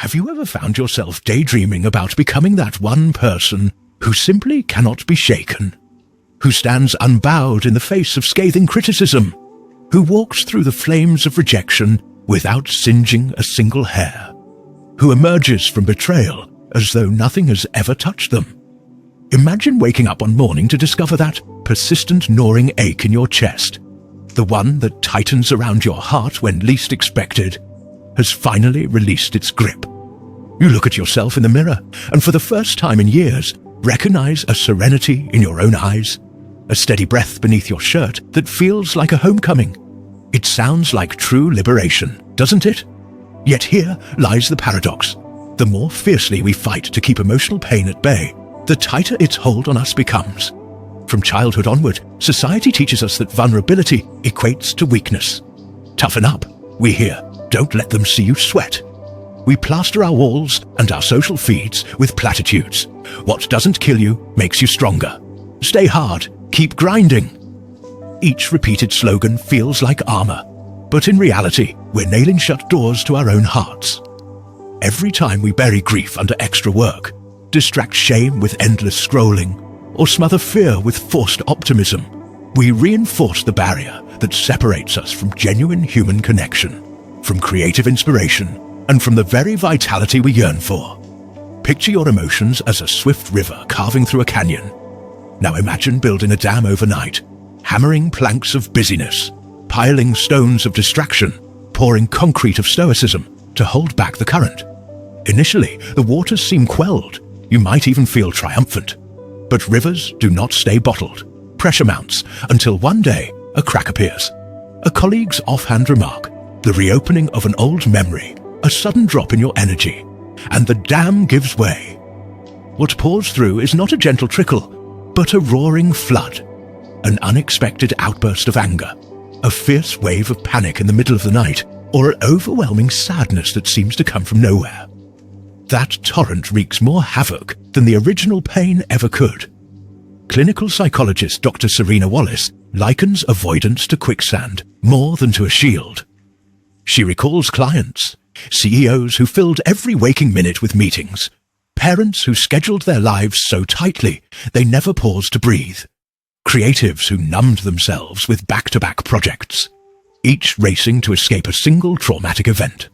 Have you ever found yourself daydreaming about becoming that one person who simply cannot be shaken? Who stands unbowed in the face of scathing criticism? Who walks through the flames of rejection without singeing a single hair? Who emerges from betrayal as though nothing has ever touched them? Imagine waking up one morning to discover that persistent gnawing ache in your chest, the one that tightens around your heart when least expected, has finally released its grip. You look at yourself in the mirror and for the first time in years recognize a serenity in your own eyes, a steady breath beneath your shirt that feels like a homecoming. It sounds like true liberation, doesn't it? Yet here lies the paradox. The more fiercely we fight to keep emotional pain at bay, the tighter its hold on us becomes. From childhood onward, society teaches us that vulnerability equates to weakness. Toughen up, we hear. Don't let them see you sweat. We plaster our walls and our social feeds with platitudes. What doesn't kill you makes you stronger. Stay hard, keep grinding. Each repeated slogan feels like armor, but in reality, we're nailing shut doors to our own hearts. Every time we bury grief under extra work, distract shame with endless scrolling, or smother fear with forced optimism, we reinforce the barrier that separates us from genuine human connection, from creative inspiration, and from the very vitality we yearn for. Picture your emotions as a swift river carving through a canyon. Now imagine building a dam overnight, hammering planks of busyness, piling stones of distraction, pouring concrete of stoicism to hold back the current. Initially, the waters seem quelled. You might even feel triumphant. But rivers do not stay bottled. Pressure mounts until one day a crack appears. A colleague's offhand remark, the reopening of an old memory, a sudden drop in your energy, and the dam gives way. What pours through is not a gentle trickle, but a roaring flood, an unexpected outburst of anger, a fierce wave of panic in the middle of the night, or an overwhelming sadness that seems to come from nowhere. That torrent wreaks more havoc than the original pain ever could. Clinical psychologist Dr. Serena Wallace likens avoidance to quicksand more than to a shield. She recalls clients, CEOs who filled every waking minute with meetings, parents who scheduled their lives so tightly they never paused to breathe, creatives who numbed themselves with back-to-back projects, each racing to escape a single traumatic event.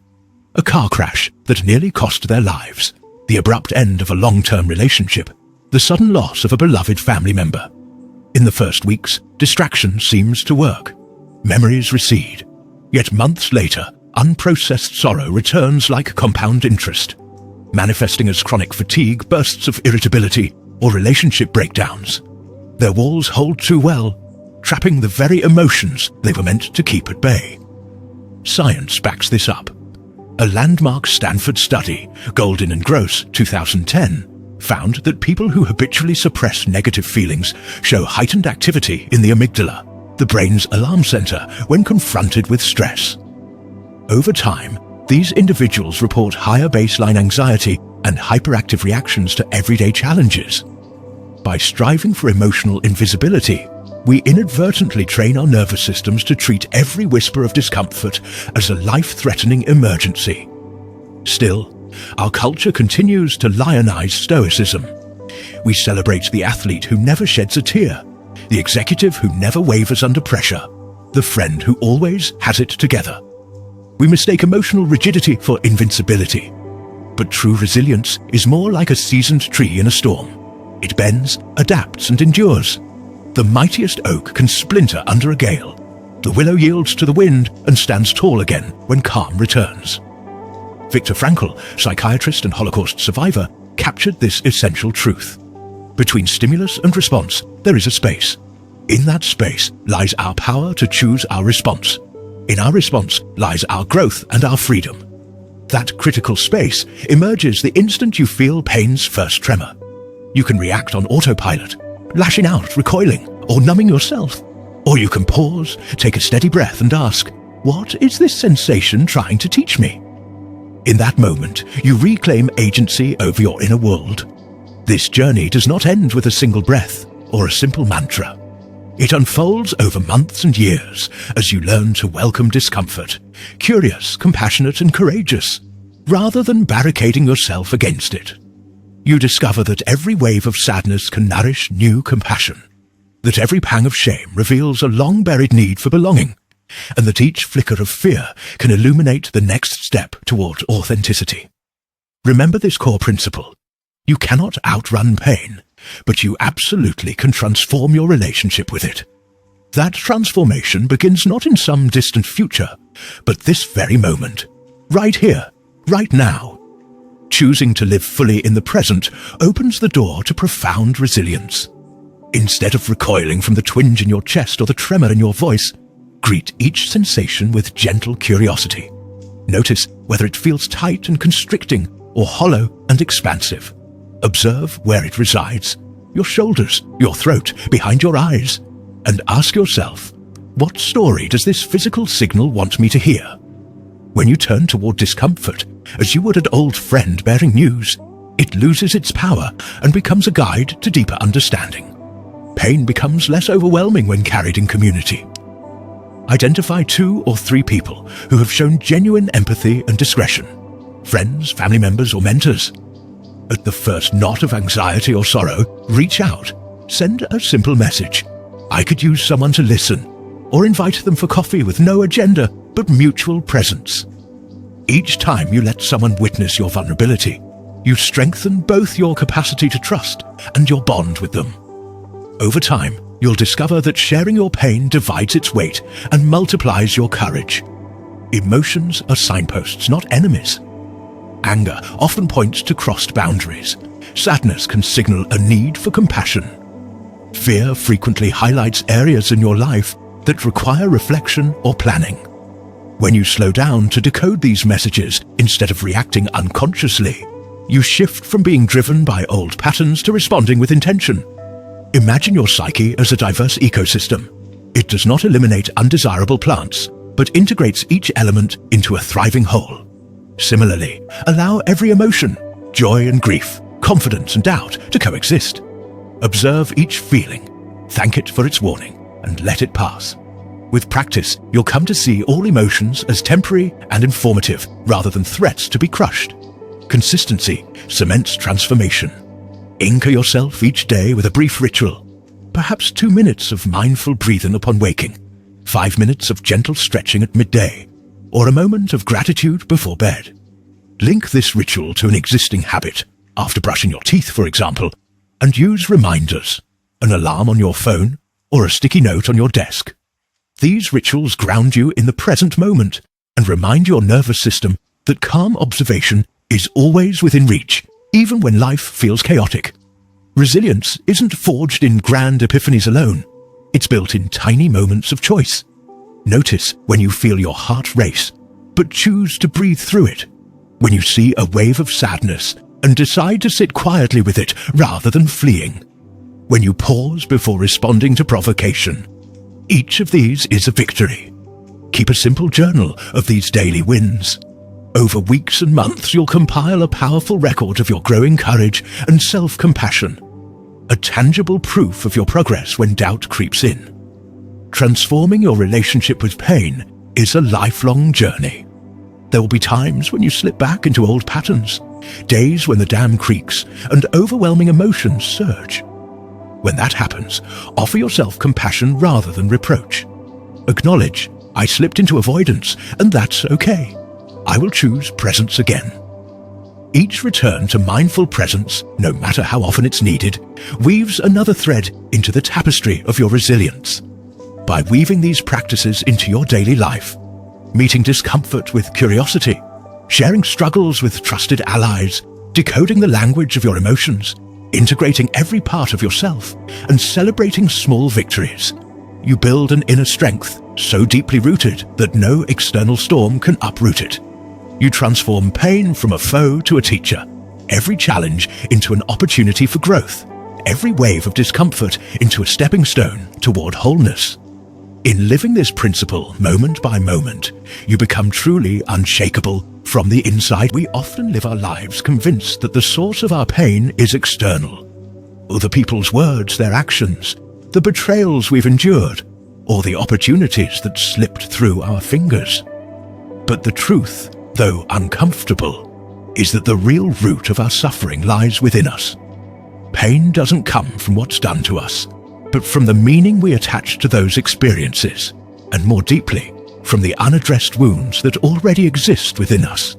A car crash that nearly cost their lives, the abrupt end of a long-term relationship, the sudden loss of a beloved family member. In the first weeks, distraction seems to work. Memories recede. Yet months later, unprocessed sorrow returns like compound interest, manifesting as chronic fatigue, bursts of irritability, or relationship breakdowns. Their walls hold too well, trapping the very emotions they were meant to keep at bay. Science backs this up. A landmark Stanford study, Golden and Gross, 2010, found that people who habitually suppress negative feelings show heightened activity in the amygdala, the brain's alarm center, when confronted with stress. Over time, these individuals report higher baseline anxiety and hyperactive reactions to everyday challenges. By striving for emotional invisibility, we inadvertently train our nervous systems to treat every whisper of discomfort as a life-threatening emergency. Still, our culture continues to lionize stoicism. We celebrate the athlete who never sheds a tear, the executive who never wavers under pressure, the friend who always has it together. We mistake emotional rigidity for invincibility. But true resilience is more like a seasoned tree in a storm. It bends, adapts, and endures. The mightiest oak can splinter under a gale. The willow yields to the wind and stands tall again when calm returns. Viktor Frankl, psychiatrist and Holocaust survivor, captured this essential truth. Between stimulus and response, there is a space. In that space lies our power to choose our response. In our response lies our growth and our freedom. That critical space emerges the instant you feel pain's first tremor. You can react on autopilot, lashing out, recoiling, or numbing yourself. Or you can pause, take a steady breath and ask, what is this sensation trying to teach me? In that moment, you reclaim agency over your inner world. This journey does not end with a single breath or a simple mantra. It unfolds over months and years as you learn to welcome discomfort, curious, compassionate, and courageous. rather than barricading yourself against it. You discover that every wave of sadness can nourish new compassion, that every pang of shame reveals a long-buried need for belonging, and that each flicker of fear can illuminate the next step toward authenticity. Remember this core principle. You cannot outrun pain, but you absolutely can transform your relationship with it. That transformation begins not in some distant future, but this very moment, right here, right now. Choosing to live fully in the present opens the door to profound resilience. Instead of recoiling from the twinge in your chest or the tremor in your voice, greet each sensation with gentle curiosity. Notice whether it feels tight and constricting or hollow and expansive. Observe where it resides, your shoulders, your throat, behind your eyes, and ask yourself, what story does this physical signal want me to hear? When you turn toward discomfort, as you would an old friend bearing news, it loses its power and becomes a guide to deeper understanding. Pain becomes less overwhelming when carried in community. Identify 2 or 3 people who have shown genuine empathy and discretion. Friends, family members, or mentors. At the first knot of anxiety or sorrow, reach out. Send a simple message. I could use someone to listen, or invite them for coffee with no agenda but mutual presence. Each time you let someone witness your vulnerability, you strengthen both your capacity to trust and your bond with them. Over time, you'll discover that sharing your pain divides its weight and multiplies your courage. Emotions are signposts, not enemies. Anger often points to crossed boundaries. Sadness can signal a need for compassion. Fear frequently highlights areas in your life that require reflection or planning. When you slow down to decode these messages instead of reacting unconsciously, you shift from being driven by old patterns to responding with intention. Imagine your psyche as a diverse ecosystem. It does not eliminate undesirable plants, but integrates each element into a thriving whole. Similarly, allow every emotion, joy and grief, confidence and doubt, to coexist. Observe each feeling, thank it for its warning, and let it pass. With practice, you'll come to see all emotions as temporary and informative, rather than threats to be crushed. Consistency cements transformation. Anchor yourself each day with a brief ritual. Perhaps 2 minutes of mindful breathing upon waking, 5 minutes of gentle stretching at midday, or a moment of gratitude before bed. Link this ritual to an existing habit, after brushing your teeth, for example, and use reminders, an alarm on your phone, or a sticky note on your desk. These rituals ground you in the present moment and remind your nervous system that calm observation is always within reach, even when life feels chaotic. Resilience isn't forged in grand epiphanies alone. It's built in tiny moments of choice. Notice when you feel your heart race, but choose to breathe through it. When you see a wave of sadness and decide to sit quietly with it rather than fleeing. When you pause before responding to provocation. Each of these is a victory. Keep a simple journal of these daily wins. Over weeks and months, you'll compile a powerful record of your growing courage and self-compassion, a tangible proof of your progress when doubt creeps in. Transforming your relationship with pain is a lifelong journey. There will be times when you slip back into old patterns, days when the dam creaks and overwhelming emotions surge. When that happens, offer yourself compassion rather than reproach. Acknowledge, I slipped into avoidance, and that's okay. I will choose presence again. Each return to mindful presence, no matter how often it's needed, weaves another thread into the tapestry of your resilience. By weaving these practices into your daily life, meeting discomfort with curiosity, sharing struggles with trusted allies, decoding the language of your emotions, integrating every part of yourself, and celebrating small victories, you build an inner strength so deeply rooted that no external storm can uproot it. You transform pain from a foe to a teacher, every challenge into an opportunity for growth, every wave of discomfort into a stepping stone toward wholeness. In living this principle moment by moment, you become truly unshakable from the inside. We often live our lives convinced that the source of our pain is external. Other people's words, their actions, the betrayals we've endured, or the opportunities that slipped through our fingers. But the truth, though uncomfortable, is that the real root of our suffering lies within us. Pain doesn't come from what's done to us, but from the meaning we attach to those experiences, and more deeply, from the unaddressed wounds that already exist within us.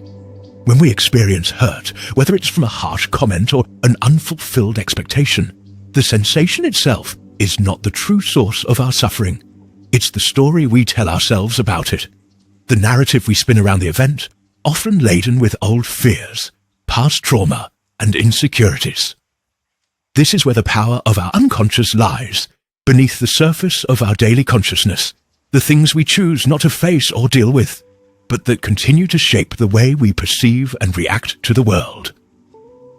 When we experience hurt, whether it's from a harsh comment or an unfulfilled expectation, the sensation itself is not the true source of our suffering. It's the story we tell ourselves about it. The narrative we spin around the event, often laden with old fears, past trauma, and insecurities. This is where the power of our unconscious lies, beneath the surface of our daily consciousness, the things we choose not to face or deal with, but that continue to shape the way we perceive and react to the world.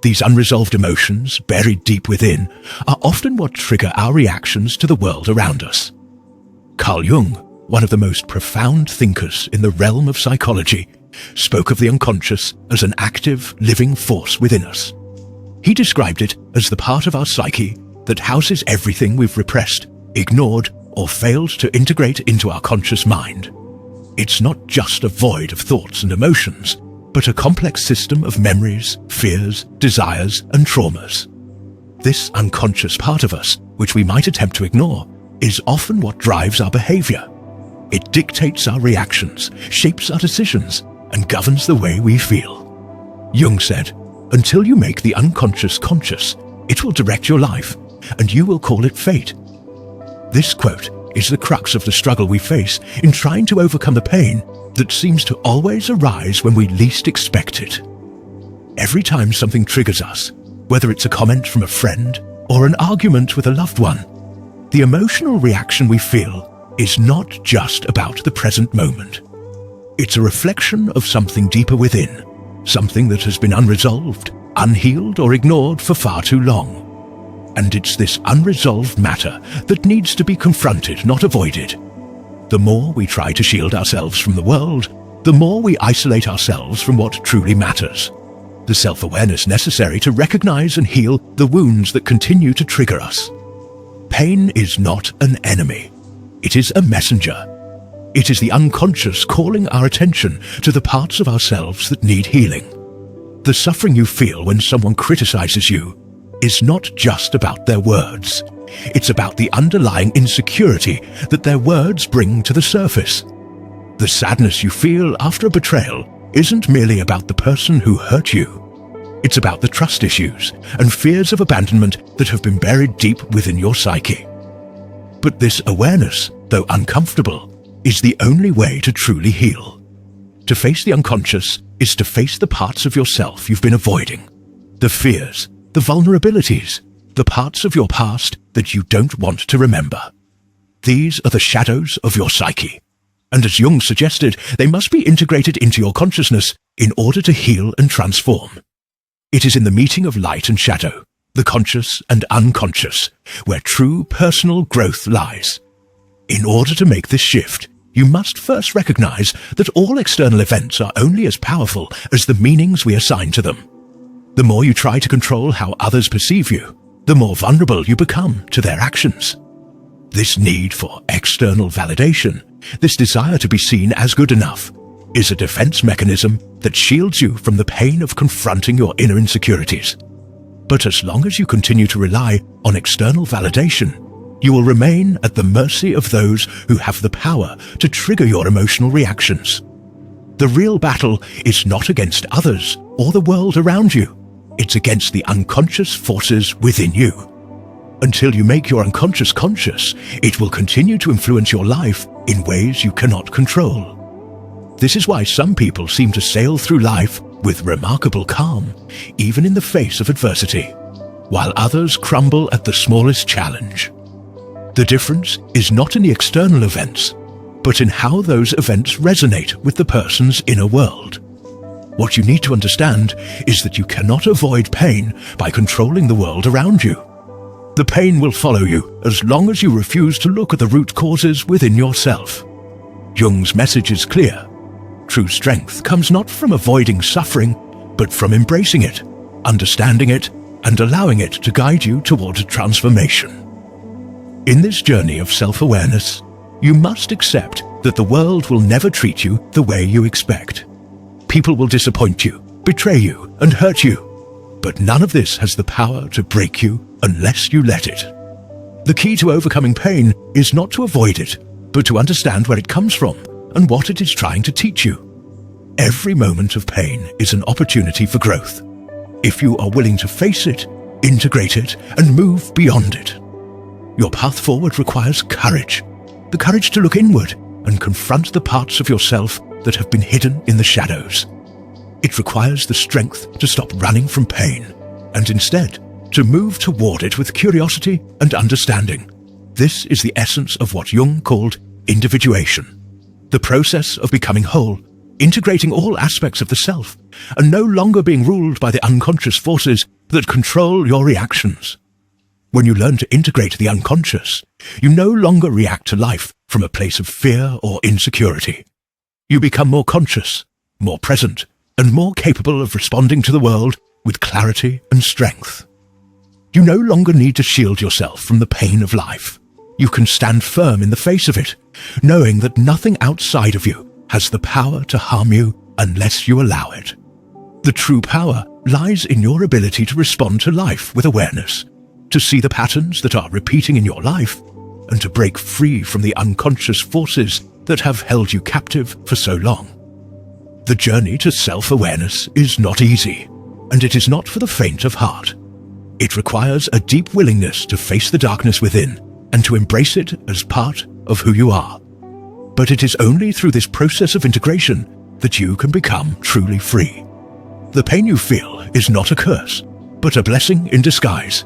These unresolved emotions, buried deep within, are often what trigger our reactions to the world around us. Carl Jung, one of the most profound thinkers in the realm of psychology, spoke of the unconscious as an active, living force within us. He described it as the part of our psyche that houses everything we've repressed, ignored, or failed to integrate into our conscious mind. It's not just a void of thoughts and emotions, but a complex system of memories, fears, desires, and traumas. This unconscious part of us, which we might attempt to ignore, is often what drives our behavior. It dictates our reactions, shapes our decisions, and governs the way we feel. Jung said, "Until you make the unconscious conscious, it will direct your life, and you will call it fate." This quote is the crux of the struggle we face in trying to overcome the pain that seems to always arise when we least expect it. Every time something triggers us, whether it's a comment from a friend or an argument with a loved one, the emotional reaction we feel is not just about the present moment. It's a reflection of something deeper within, something that has been unresolved, unhealed, or ignored for far too long. And it's this unresolved matter that needs to be confronted, not avoided. The more we try to shield ourselves from the world, the more we isolate ourselves from what truly matters. The self-awareness necessary to recognize and heal the wounds that continue to trigger us. Pain is not an enemy. It is a messenger. It is the unconscious calling our attention to the parts of ourselves that need healing. The suffering you feel when someone criticizes you is not just about their words. It's about the underlying insecurity that their words bring to the surface. The sadness you feel after a betrayal isn't merely about the person who hurt you. It's about the trust issues and fears of abandonment that have been buried deep within your psyche. But this awareness, though uncomfortable, is the only way to truly heal. To face the unconscious is to face the parts of yourself you've been avoiding, the fears, the vulnerabilities, the parts of your past that you don't want to remember. These are the shadows of your psyche, and as Jung suggested, they must be integrated into your consciousness in order to heal and transform. It is in the meeting of light and shadow, the conscious and unconscious, where true personal growth lies. In order to make this shift, you must first recognize that all external events are only as powerful as the meanings we assign to them. The more you try to control how others perceive you, the more vulnerable you become to their actions. This need for external validation, this desire to be seen as good enough, is a defense mechanism that shields you from the pain of confronting your inner insecurities. But as long as you continue to rely on external validation, you will remain at the mercy of those who have the power to trigger your emotional reactions. The real battle is not against others or the world around you. It's against the unconscious forces within you. Until you make your unconscious conscious, it will continue to influence your life in ways you cannot control. This is why some people seem to sail through life with remarkable calm, even in the face of adversity, while others crumble at the smallest challenge. The difference is not in the external events, but in how those events resonate with the person's inner world. What you need to understand is that you cannot avoid pain by controlling the world around you. The pain will follow you as long as you refuse to look at the root causes within yourself. Jung's message is clear. True strength comes not from avoiding suffering, but from embracing it, understanding it, and allowing it to guide you toward transformation. In this journey of self-awareness, you must accept that the world will never treat you the way you expect. People will disappoint you, betray you, and hurt you. But none of this has the power to break you unless you let it. The key to overcoming pain is not to avoid it, but to understand where it comes from and what it is trying to teach you. Every moment of pain is an opportunity for growth, if you are willing to face it, integrate it, and move beyond it. Your path forward requires courage, the courage to look inward and confront the parts of yourself that have been hidden in the shadows. It requires the strength to stop running from pain and instead to move toward it with curiosity and understanding. This is the essence of what Jung called individuation, the process of becoming whole, integrating all aspects of the self and no longer being ruled by the unconscious forces that control your reactions. When you learn to integrate the unconscious, you no longer react to life from a place of fear or insecurity. You become more conscious, more present, and more capable of responding to the world with clarity and strength. You no longer need to shield yourself from the pain of life. You can stand firm in the face of it, knowing that nothing outside of you has the power to harm you unless you allow it. The true power lies in your ability to respond to life with awareness, to see the patterns that are repeating in your life, and to break free from the unconscious forces that have held you captive for so long. The journey to self-awareness is not easy, and it is not for the faint of heart. It requires a deep willingness to face the darkness within and to embrace it as part of who you are. But it is only through this process of integration that you can become truly free. The pain you feel is not a curse, but a blessing in disguise.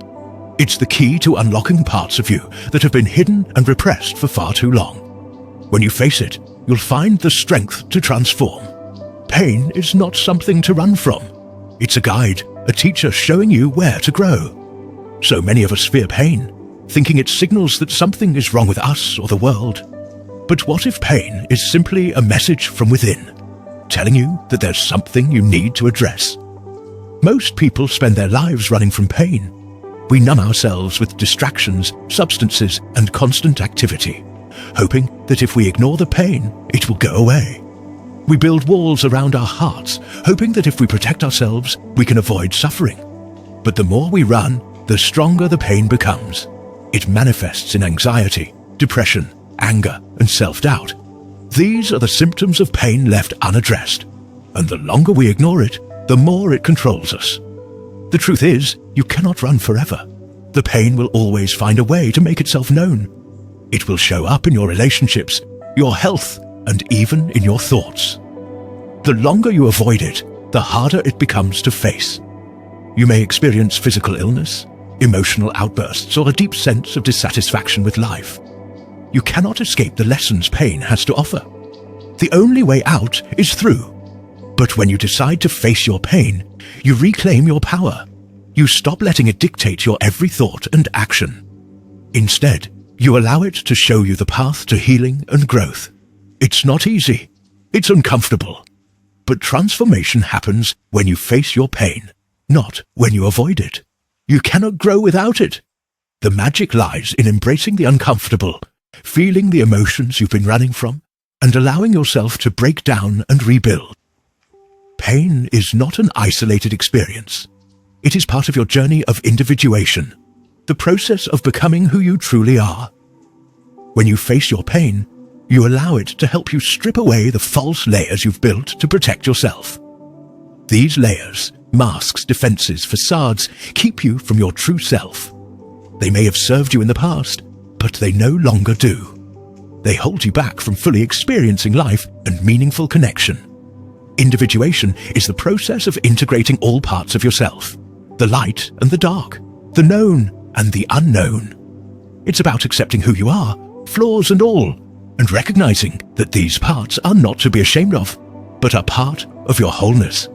It's the key to unlocking parts of you that have been hidden and repressed for far too long. When you face it, you'll find the strength to transform. Pain is not something to run from. It's a guide, a teacher showing you where to grow. So many of us fear pain, thinking it signals that something is wrong with us or the world. But what if pain is simply a message from within, telling you that there's something you need to address? Most people spend their lives running from pain. We numb ourselves with distractions, substances, and constant activity, hoping that if we ignore the pain, it will go away. We build walls around our hearts, hoping that if we protect ourselves, we can avoid suffering. But the more we run, the stronger the pain becomes. It manifests in anxiety, depression, anger, and self-doubt. These are the symptoms of pain left unaddressed, and the longer we ignore it, the more it controls us. The truth is, you cannot run forever. The pain will always find a way to make itself known. It will show up in your relationships, your health, and even in your thoughts. The longer you avoid it, the harder it becomes to face. You may experience physical illness, emotional outbursts, or a deep sense of dissatisfaction with life. You cannot escape the lessons pain has to offer. The only way out is through. But when you decide to face your pain, you reclaim your power. You stop letting it dictate your every thought and action. Instead, you allow it to show you the path to healing and growth. It's not easy. It's uncomfortable. But transformation happens when you face your pain, not when you avoid it. You cannot grow without it. The magic lies in embracing the uncomfortable, feeling the emotions you've been running from, and allowing yourself to break down and rebuild. Pain is not an isolated experience. It is part of your journey of individuation, the process of becoming who you truly are. When you face your pain, you allow it to help you strip away the false layers you've built to protect yourself. These layers, masks, defenses, facades, keep you from your true self. They may have served you in the past, but they no longer do. They hold you back from fully experiencing life and meaningful connection. Individuation is the process of integrating all parts of yourself, the light and the dark, the known and the unknown. It's about accepting who you are, flaws and all, and recognizing that these parts are not to be ashamed of, but are part of your wholeness.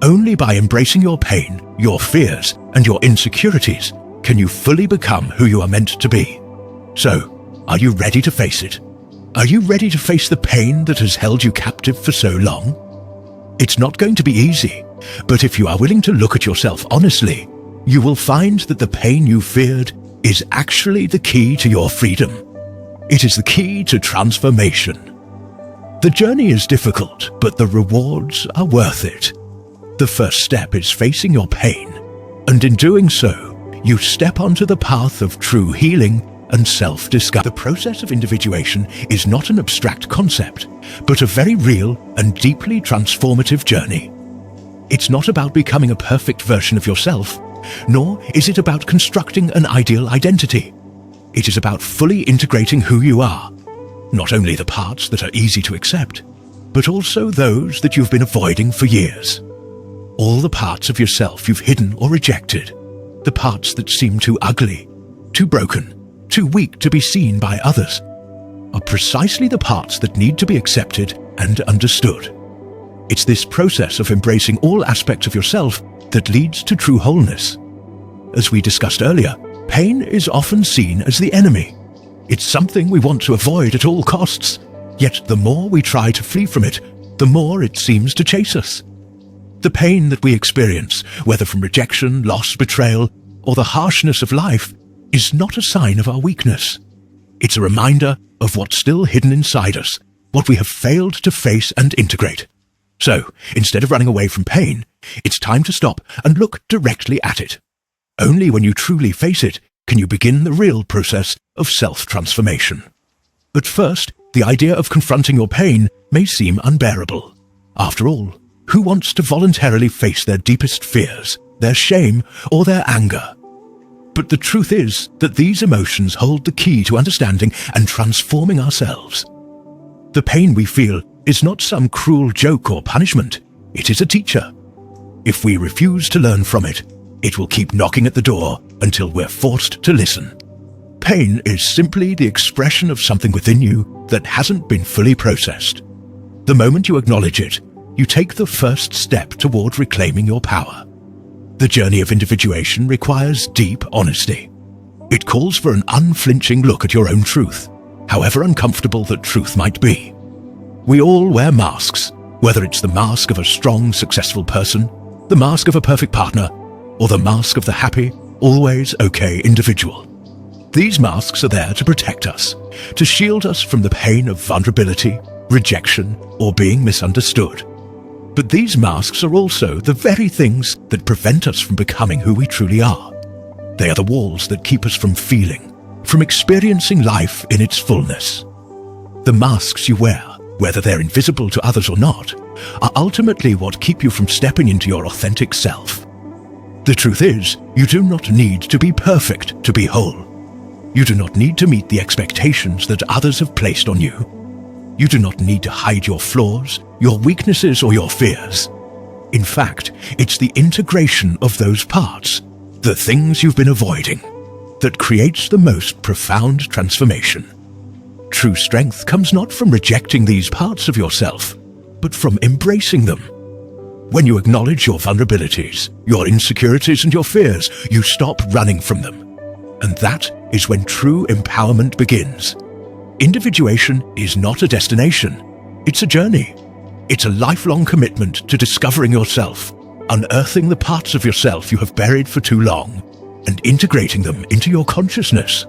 Only by embracing your pain, your fears, and your insecurities can you fully become who you are meant to be. So, are you ready to face it? Are you ready to face the pain that has held you captive for so long? It's not going to be easy, but if you are willing to look at yourself honestly, you will find that the pain you feared is actually the key to your freedom. It is the key to transformation. The journey is difficult, but the rewards are worth it. The first step is facing your pain, and in doing so, you step onto the path of true healing and self-discovery. The process of individuation is not an abstract concept, but a very real and deeply transformative journey. It's not about becoming a perfect version of yourself, nor is it about constructing an ideal identity. It is about fully integrating who you are, not only the parts that are easy to accept, but also those that you've been avoiding for years. All the parts of yourself you've hidden or rejected, the parts that seem too ugly, too broken, too weak to be seen by others, are precisely the parts that need to be accepted and understood. It's this process of embracing all aspects of yourself that leads to true wholeness. As we discussed earlier, pain is often seen as the enemy. It's something we want to avoid at all costs, yet the more we try to flee from it, the more it seems to chase us. The pain that we experience, whether from rejection, loss, betrayal, or the harshness of life, is not a sign of our weakness. It's a reminder of what's still hidden inside us, what we have failed to face and integrate. So, instead of running away from pain, it's time to stop and look directly at it. Only when you truly face it can you begin the real process of self-transformation. At first, the idea of confronting your pain may seem unbearable. After all, who wants to voluntarily face their deepest fears, their shame, or their anger? But the truth is that these emotions hold the key to understanding and transforming ourselves. The pain we feel is not some cruel joke or punishment. It is a teacher. If we refuse to learn from it, it will keep knocking at the door until we're forced to listen. Pain is simply the expression of something within you that hasn't been fully processed. The moment you acknowledge it, you take the first step toward reclaiming your power. The journey of individuation requires deep honesty. It calls for an unflinching look at your own truth, however uncomfortable that truth might be. We all wear masks, whether it's the mask of a strong, successful person, the mask of a perfect partner, or the mask of the happy, always okay individual. These masks are there to protect us, to shield us from the pain of vulnerability, rejection, or being misunderstood. But these masks are also the very things that prevent us from becoming who we truly are. They are the walls that keep us from feeling, from experiencing life in its fullness. The masks you wear, whether they're invisible to others or not, are ultimately what keep you from stepping into your authentic self. The truth is, you do not need to be perfect to be whole. You do not need to meet the expectations that others have placed on you. You do not need to hide your flaws, your weaknesses, or your fears. In fact, it's the integration of those parts, the things you've been avoiding, that creates the most profound transformation. True strength comes not from rejecting these parts of yourself, but from embracing them. When you acknowledge your vulnerabilities, your insecurities, and your fears, you stop running from them. And that is when true empowerment begins. Individuation is not a destination. It's a journey. It's a lifelong commitment to discovering yourself, unearthing the parts of yourself you have buried for too long, and integrating them into your consciousness.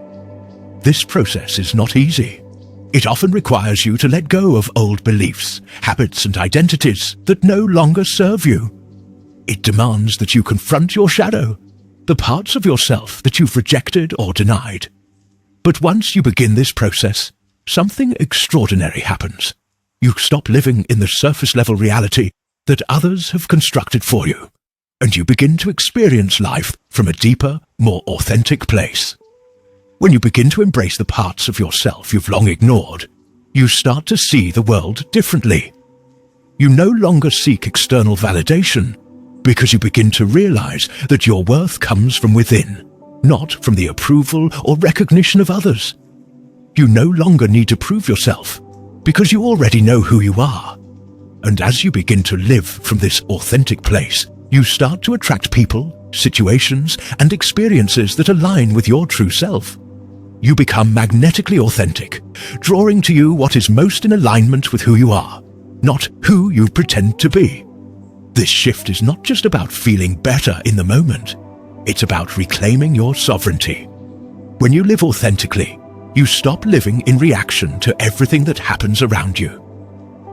This process is not easy. It often requires you to let go of old beliefs, habits, and identities that no longer serve you. It demands that you confront your shadow, the parts of yourself that you've rejected or denied. But once you begin this process, something extraordinary happens. You stop living in the surface-level reality that others have constructed for you, and you begin to experience life from a deeper, more authentic place. When you begin to embrace the parts of yourself you've long ignored, you start to see the world differently. You no longer seek external validation because you begin to realize that your worth comes from within, not from the approval or recognition of others. You no longer need to prove yourself because you already know who you are. And as you begin to live from this authentic place, you start to attract people, situations, and experiences that align with your true self. You become magnetically authentic, drawing to you what is most in alignment with who you are, not who you pretend to be. This shift is not just about feeling better in the moment. It's about reclaiming your sovereignty. When you live authentically, you stop living in reaction to everything that happens around you.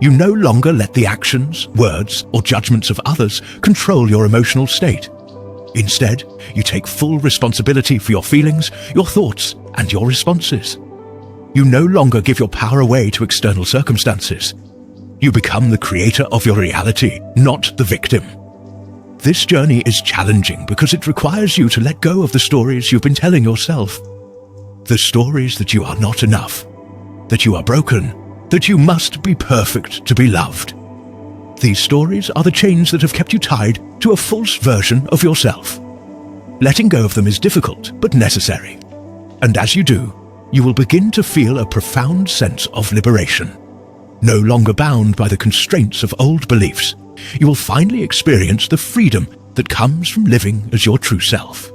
You no longer let the actions, words, or judgments of others control your emotional state. Instead, you take full responsibility for your feelings, your thoughts, and your responses. You no longer give your power away to external circumstances. You become the creator of your reality, not the victim. This journey is challenging because it requires you to let go of the stories you've been telling yourself. The stories that you are not enough, that you are broken, that you must be perfect to be loved. These stories are the chains that have kept you tied to a false version of yourself. Letting go of them is difficult but necessary. And as you do, you will begin to feel a profound sense of liberation. No longer bound by the constraints of old beliefs, you will finally experience the freedom that comes from living as your true self.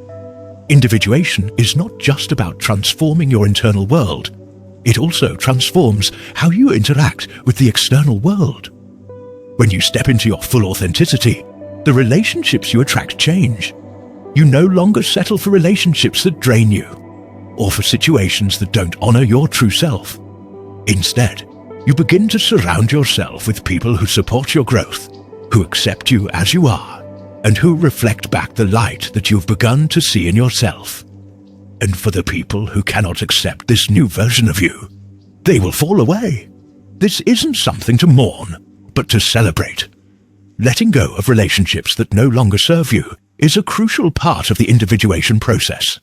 Individuation is not just about transforming your internal world. It also transforms how you interact with the external world. When you step into your full authenticity, the relationships you attract change. You no longer settle for relationships that drain you, or for situations that don't honor your true self. Instead, you begin to surround yourself with people who support your growth, who accept you as you are, and who reflect back the light that you've begun to see in yourself. And for the people who cannot accept this new version of you, they will fall away. This isn't something to mourn, but to celebrate. Letting go of relationships that no longer serve you is a crucial part of the individuation process.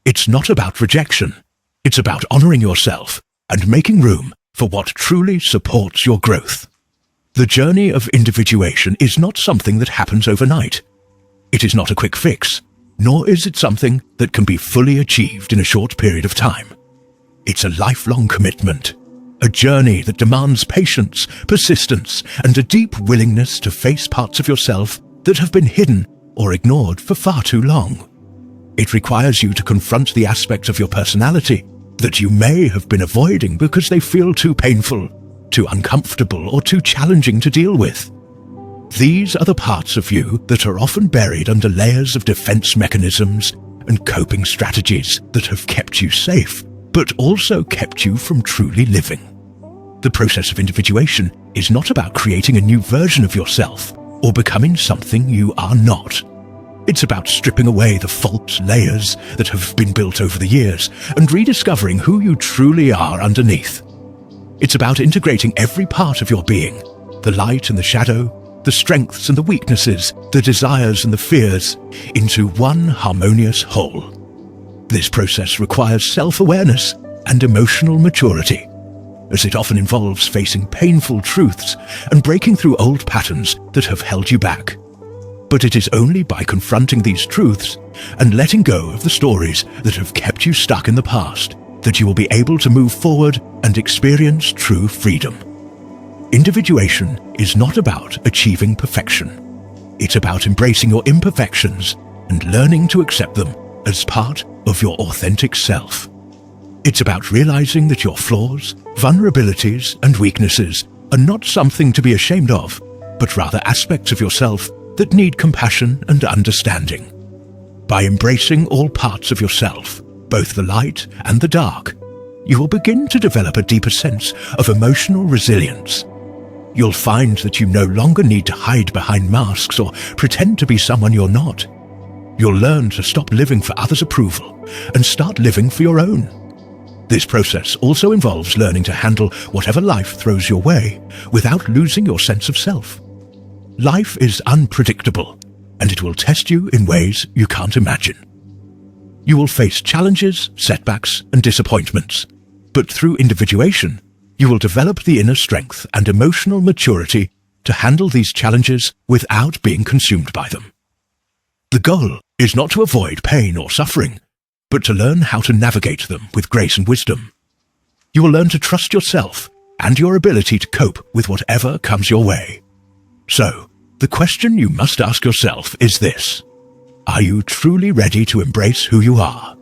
It's not about rejection. It's about honoring yourself and making room for what truly supports your growth. The journey of individuation is not something that happens overnight. It is not a quick fix, nor is it something that can be fully achieved in a short period of time. It's a lifelong commitment, a journey that demands patience, persistence, and a deep willingness to face parts of yourself that have been hidden or ignored for far too long. It requires you to confront the aspects of your personality that you may have been avoiding because they feel too painful, too uncomfortable, or too challenging to deal with. These are the parts of you that are often buried under layers of defense mechanisms and coping strategies that have kept you safe, but also kept you from truly living. The process of individuation is not about creating a new version of yourself or becoming something you are not. It's about stripping away the false layers that have been built over the years and rediscovering who you truly are underneath. It's about integrating every part of your being, the light and the shadow, the strengths and the weaknesses, the desires and the fears, into one harmonious whole. This process requires self-awareness and emotional maturity, as it often involves facing painful truths and breaking through old patterns that have held you back. But it is only by confronting these truths and letting go of the stories that have kept you stuck in the past that you will be able to move forward and experience true freedom. Individuation is not about achieving perfection. It's about embracing your imperfections and learning to accept them as part of your authentic self. It's about realizing that your flaws, vulnerabilities, and weaknesses are not something to be ashamed of, but rather aspects of yourself that need compassion and understanding. By embracing all parts of yourself, both the light and the dark, you will begin to develop a deeper sense of emotional resilience. You'll find that you no longer need to hide behind masks or pretend to be someone you're not. You'll learn to stop living for others' approval and start living for your own. This process also involves learning to handle whatever life throws your way without losing your sense of self. Life is unpredictable, and it will test you in ways you can't imagine. You will face challenges, setbacks, and disappointments, but through individuation, you will develop the inner strength and emotional maturity to handle these challenges without being consumed by them. The goal is not to avoid pain or suffering, but to learn how to navigate them with grace and wisdom. You will learn to trust yourself and your ability to cope with whatever comes your way. So, the question you must ask yourself is this: are you truly ready to embrace who you are?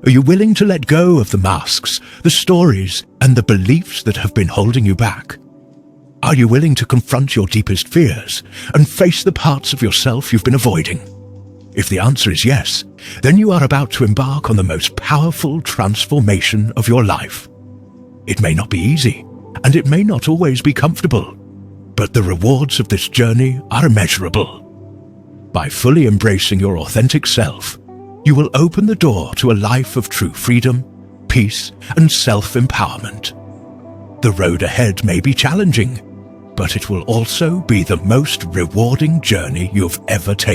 Are you willing to let go of the masks, the stories, and the beliefs that have been holding you back? Are you willing to confront your deepest fears and face the parts of yourself you've been avoiding? If the answer is yes, then you are about to embark on the most powerful transformation of your life. It may not be easy, and it may not always be comfortable, but the rewards of this journey are immeasurable. By fully embracing your authentic self, you will open the door to a life of true freedom, peace, and self-empowerment. The road ahead may be challenging, but it will also be the most rewarding journey you've ever taken.